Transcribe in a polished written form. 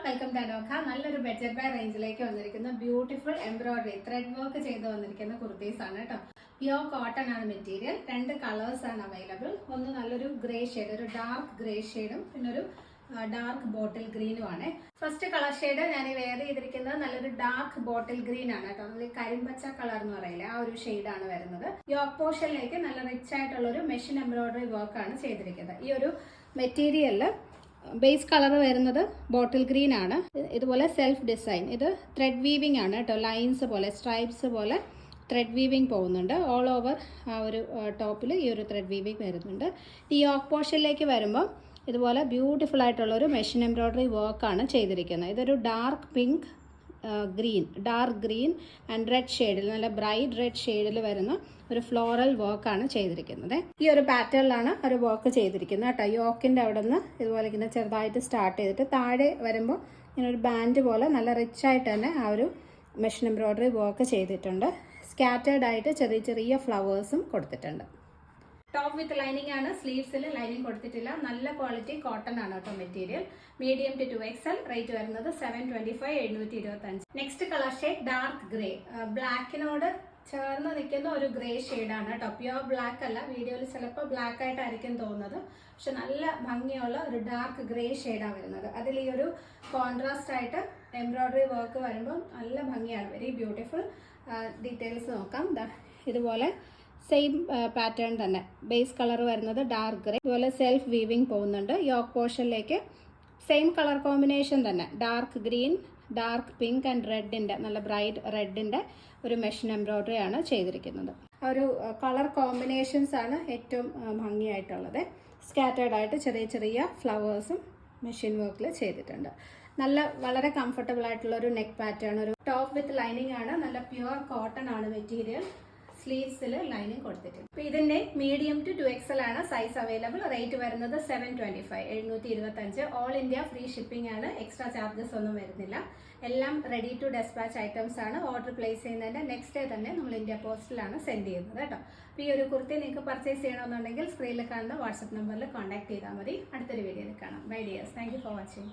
Welcome to Anokha. നല്ലൊരു budget by റേഞ്ചിലേക്ക് വന്നിരിക്കുന്ന beautiful embroidery thread work ചെയ്ത് വന്നിരിക്കുന്ന കുർത്തീസ് ആണ് കേട്ടോ. പ്യോർ കോട്ടൺ ആണ് മെറ്റീരിയൽ. 2 കളേഴ്സ് ആണ് അവൈലബിൾ. ഒന്ന് നല്ലൊരു ഗ്രേ ഷെയ്ഡ്, ഒരു ഡാർക്ക് ഗ്രേ ഷെയ്ഡും പിന്നെ ഒരു ഡാർക്ക് ബോട്ടിൽ ഗ്രീനും ആണ്. ഫസ്റ്റ് കളർ ഷെയ്ഡ് ഞാൻ വെയർ ചെയ്തിരിക്കുന്നത് നല്ലൊരു ഡാർക്ക് ബോട്ടിൽ ഗ്രീൻ ആണ് കേട്ടോ. നമ്മൾ കരിമ്പച്ച കളർ എന്ന് പറയില്ലേ, ആ ഒരു ഷെയ്ഡാണ് വരുന്നത്. യോക്ക് പോർഷനിലേക്ക് നല്ല റിച്ച് ആയിട്ടുള്ള ഒരു മെഷീൻ എംബ്രോയിഡറി വർക്ക് ആണ് ചെയ്തിരിക്കുന്നത്. ഈ ഒരു മെറ്റീരിയലില് ബേസ് കളർ വരുന്നത് ബോട്ടിൽ ഗ്രീൻ ആണ്. ഇതുപോലെ സെൽഫ് ഡിസൈൻ, ഇത് ത്രെഡ് വീവിംഗ് ആണ് കേട്ടോ. ലൈൻസ് പോലെ, സ്ട്രൈപ്സ് പോലെ ത്രെഡ് വീവിംഗ് പോകുന്നുണ്ട്. ഓൾ ഓവർ ആ ഒരു ടോപ്പിൽ ഈ ഒരു ത്രെഡ് വീവിംഗ് വരുന്നുണ്ട്. ഈ യോക്ക് പോർഷനിലേക്ക് വരുമ്പോൾ ഇതുപോലെ ബ്യൂട്ടിഫുൾ ആയിട്ടുള്ള ഒരു മെഷീൻ എംബ്രോയിഡറി വർക്കാണ് ചെയ്തിരിക്കുന്നത്. ഇതൊരു dark pink dark green and red ഷെയ്ഡിൽ, നല്ല ബ്രൈറ്റ് റെഡ് ഷെയ്ഡിൽ വരുന്ന ഒരു ഫ്ലോറൽ വർക്കാണ് ചെയ്തിരിക്കുന്നത്. ഈ ഒരു പാറ്റേണിലാണ് ഒരു വർക്ക് ചെയ്തിരിക്കുന്നത് കേട്ടോ. യോക്കിൻ്റെ അവിടെ നിന്ന് ഇതുപോലെ ഇങ്ങനെ ചെറുതായിട്ട് സ്റ്റാർട്ട് ചെയ്തിട്ട് താഴെ വരുമ്പോൾ ഇങ്ങനെ ഒരു ബാൻഡ് പോലെ നല്ല റിച്ച് ആയിട്ട് തന്നെ ആ ഒരു മെഷീൻ എംബ്രോയിഡറി വർക്ക് ചെയ്തിട്ടുണ്ട്. സ്കാറ്റേർഡ് ആയിട്ട് ചെറിയ ചെറിയ ഫ്ലവേഴ്സും കൊടുത്തിട്ടുണ്ട്. ടോപ്പ് വിത്ത് ലൈനിങ് ആണ്. സ്ലീവ്സിൽ ലൈനിങ് കൊടുത്തിട്ടില്ല. നല്ല ക്വാളിറ്റി കോട്ടൺ ആണ് കേട്ടോ material. Medium to 2XL. Rate വരുന്നത് 725, 725. Next colour shade dark grey, ബ്ലാക്കിനോട് ചേർന്ന് നിൽക്കുന്ന ഒരു ഗ്രേ ഷെയ്ഡാണ് കേട്ടോ. പ്യോർ ബ്ലാക്ക് അല്ല, വീഡിയോയിൽ ചിലപ്പോൾ ബ്ലാക്ക് ആയിട്ടായിരിക്കും തോന്നുന്നത്, പക്ഷെ നല്ല ഭംഗിയുള്ള ഒരു ഡാർക്ക് ഗ്രേ ഷെയ്ഡാണ് വരുന്നത്. അതിൽ ഈ ഒരു കോൺട്രാസ്റ്റ് ആയിട്ട് എംബ്രോയിഡറി വർക്ക് വരുമ്പോൾ നല്ല ഭംഗിയാണ്. Very beautiful. ഡീറ്റെയിൽസ് നോക്കാം. ഇതുപോലെ സെയിം പാറ്റേൺ തന്നെ, ബേസ് കളർ വരുന്നത് ഡാർക്ക് ഗ്രേ, ഇതുപോലെ സെൽഫ് വീവിംഗ് പോകുന്നുണ്ട്. യോക്ക് പോർഷനിലേക്ക് സെയിം കളർ കോമ്പിനേഷൻ തന്നെ, dark green, dark pink and റെഡിൻ്റെ, നല്ല ബ്രൈറ്റ് റെഡിൻ്റെ ഒരു മെഷീൻ എംബ്രോയിഡറി ആണ് ചെയ്തിരിക്കുന്നത്. ഒരു കളർ കോമ്പിനേഷൻസ് ആണ് ഏറ്റവും ഭംഗിയായിട്ടുള്ളത്. സ്കാറ്റേർഡ് ആയിട്ട് ചെറിയ ചെറിയ ഫ്ലവേഴ്സും മെഷീൻ വർക്കിൽ ചെയ്തിട്ടുണ്ട്. വളരെ കംഫർട്ടബിൾ ആയിട്ടുള്ള ഒരു നെക്ക് പാറ്റേൺ, ഒരു ടോപ്പ് വിത്ത് ലൈനിങ് ആണ്. നല്ല പ്യുവർ കോട്ടൺ ആണ് മെറ്റീരിയൽ. സ്ലീവ്സിൽ ലൈനിങ് കൊടുത്തിട്ടുണ്ട്. അപ്പോൾ ഇതിന്റെ മീഡിയം ടു 2XL ആണ് സൈസ് അവൈലബിൾ. റേറ്റ് വരുന്നത് 725, 725. ഓൾ ഇന്ത്യ ഫ്രീ ഷിപ്പിംഗ് ആണ്. എക്സ്ട്രാ ചാർജസ് ഒന്നും വരുന്നില്ല. എല്ലാം റെഡി ടു ഡെസ്പാച്ച് ഐറ്റംസ് ആണ്. ഓർഡർ പ്ലേസ് ചെയ്യുന്നതിന്റെ നെക്സ്റ്റ് ഡേ തന്നെ നമ്മൾ ഇന്ത്യ പോസ്റ്റിലാണ് സെൻഡ് ചെയ്യുന്നത് കേട്ടോ. അപ്പോൾ ഈ ഒരു കുർത്തി നിങ്ങൾക്ക് പർച്ചേസ് ചെയ്യണമെന്നുണ്ടെങ്കിൽ സ്ക്രീനിൽ കാണുന്ന വാട്സ്ആപ്പ് നമ്പറിൽ കോൺടാക്ട് ചെയ്താൽ മതി. അടുത്തൊരു വീഡിയോയിൽ കാണാം. Bye dears. Thank you for watching.